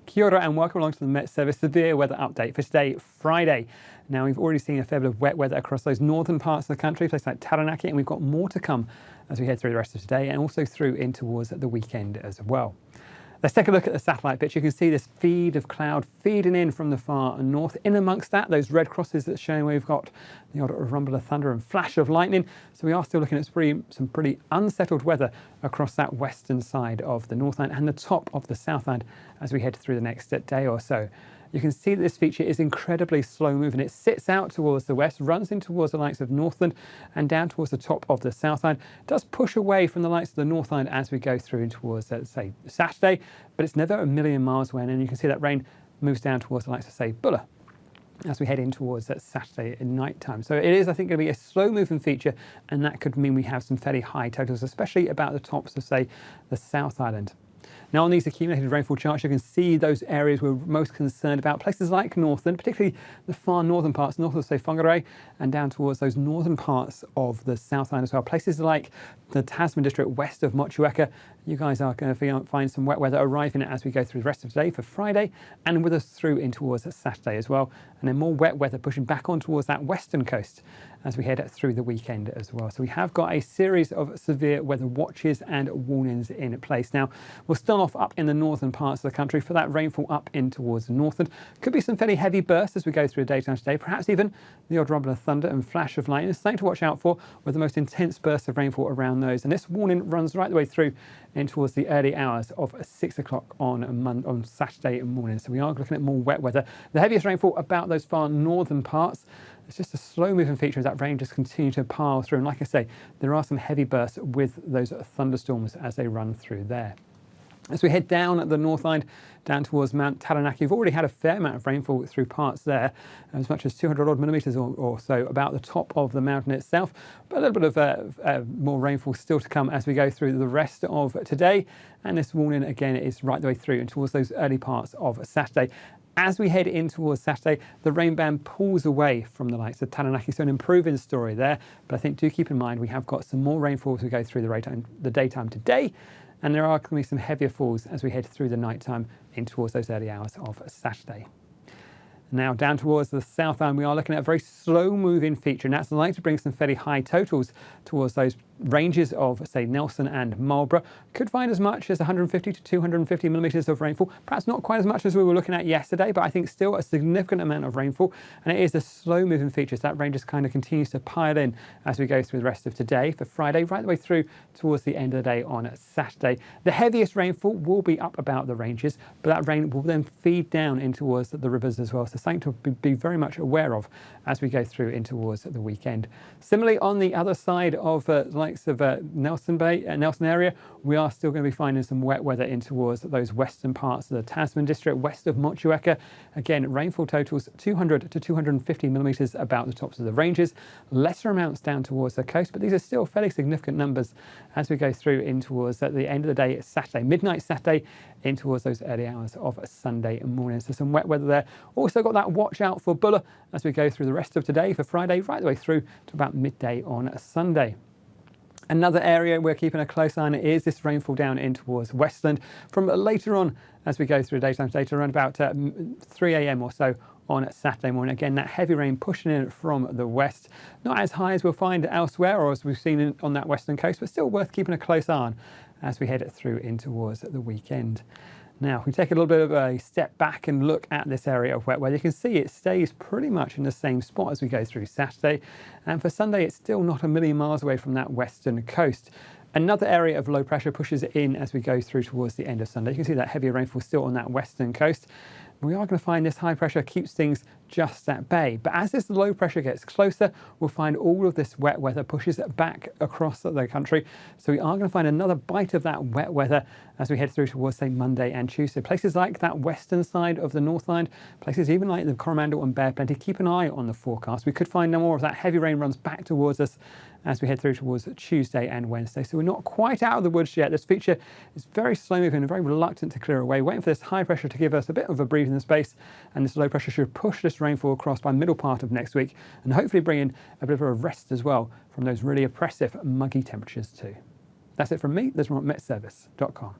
Kia ora and welcome along to the Met Service severe weather update for today, Friday. Now, we've already seen a fair bit of wet weather across those northern parts of the country, places like Taranaki, and we've got more to come as we head through the rest of today and also through in towards the weekend as well. Let's take a look at the satellite picture. You can see this feed of cloud feeding in from the far north. In amongst that, those red crosses that's showing where we've got the odd rumble of thunder and flash of lightning. So we are still looking at some pretty unsettled weather across that western side of the Northland and the top of the Southland as we head through the next day or so. You can see that this feature is incredibly slow moving. It sits out towards the west, runs in towards the likes of Northland and down towards the top of the Southland. It does push away from the likes of the Northland as we go through towards, say, Saturday, but it's never a million miles away. And you can see that rain moves down towards the likes of, say, Buller as we head in towards that Saturday at night time. So it is, I think, going to be a slow moving feature, and that could mean we have some fairly high totals, especially about the tops of, say, the South Island. Now, on these accumulated rainfall charts, you can see those areas we're most concerned about. Places like Northland, particularly the far northern parts, north of, say, Whangarei, and down towards those northern parts of the South Island as well. Places like the Tasman district west of Motueka. You guys are going to find some wet weather arriving as we go through the rest of today for Friday and with us through in towards Saturday as well. And then more wet weather pushing back on towards that western coast as we head through the weekend as well. So we have got a series of severe weather watches and warnings in place. Now, we'll start off up in the northern parts of the country for that rainfall up in towards the Northland. Could be some fairly heavy bursts as we go through the daytime today, perhaps even the odd rumble of thunder and flash of lightning. It's something to watch out for with the most intense bursts of rainfall around those. And this warning runs right the way through in towards the early hours of 6 o'clock on Saturday morning. So we are looking at more wet weather. The heaviest rainfall about those far northern parts. It's just a slow moving feature as that rain just continues to pile through. And like I say, there are some heavy bursts with those thunderstorms as they run through there. As we head down at the North Island, down towards Mount Taranaki, we've already had a fair amount of rainfall through parts there, as much as 200 odd millimetres or so about the top of the mountain itself. But a little bit of more rainfall still to come as we go through the rest of today. And this warning again is right the way through and towards those early parts of Saturday. As we head in towards Saturday, the rain band pulls away from the likes of Taranaki, so an improving story there. But I think do keep in mind we have got some more rainfall as we go through the daytime today, and there are going to be some heavier falls as we head through the nighttime in towards those early hours of Saturday. Now down towards the South Island, we are looking at a very slow moving feature, and that's likely to bring some fairly high totals towards those ranges of, say, Nelson and Marlborough. Could find as much as 150 to 250 millimetres of rainfall. Perhaps not quite as much as we were looking at yesterday, but I think still a significant amount of rainfall. And it is a slow moving feature, so that rain just kind of continues to pile in as we go through the rest of today for Friday, right the way through towards the end of the day on Saturday. The heaviest rainfall will be up about the ranges, but that rain will then feed down in towards the rivers as well. So something to be very much aware of as we go through in towards the weekend. Similarly, on the other side of likes of Nelson Bay, Nelson area, we are still going to be finding some wet weather in towards those western parts of the Tasman district west of Motueka. Again, rainfall totals 200 to 250 millimetres about the tops of the ranges. Lesser amounts down towards the coast, but these are still fairly significant numbers as we go through in towards at the end of the day, Saturday, midnight Saturday, in towards those early hours of Sunday morning. So some wet weather there. Also got that watch out for Buller as we go through the rest of today for Friday, right the way through to about midday on Sunday. Another area we're keeping a close eye on is this rainfall down in towards Westland from later on as we go through daytime today to around about 3 a.m. or so on Saturday morning. Again, that heavy rain pushing in from the west. Not as high as we'll find elsewhere or as we've seen on that western coast, but still worth keeping a close eye on as we head through in towards the weekend. Now, if we take a little bit of a step back and look at this area of wet weather, you can see it stays pretty much in the same spot as we go through Saturday. And for Sunday, it's still not a million miles away from that western coast. Another area of low pressure pushes it in as we go through towards the end of Sunday. You can see that heavier rainfall still on that western coast. We are going to find this high pressure keeps things just at bay. But as this low pressure gets closer, we'll find all of this wet weather pushes it back across the country. So we are going to find another bite of that wet weather as we head through towards, say, Monday and Tuesday. Places like that western side of the Northland, places even like the Coromandel and Bear Plenty, keep an eye on the forecast. We could find no more of that heavy rain runs back towards us as we head through towards Tuesday and Wednesday. So we're not quite out of the woods yet. This feature is very slow moving and very reluctant to clear away, waiting for this high pressure to give us a bit of a breathing space, and this low pressure should push this rainfall across by middle part of next week and hopefully bring in a bit of a rest as well from those really oppressive muggy temperatures too. That's it from me. This is from metservice.com.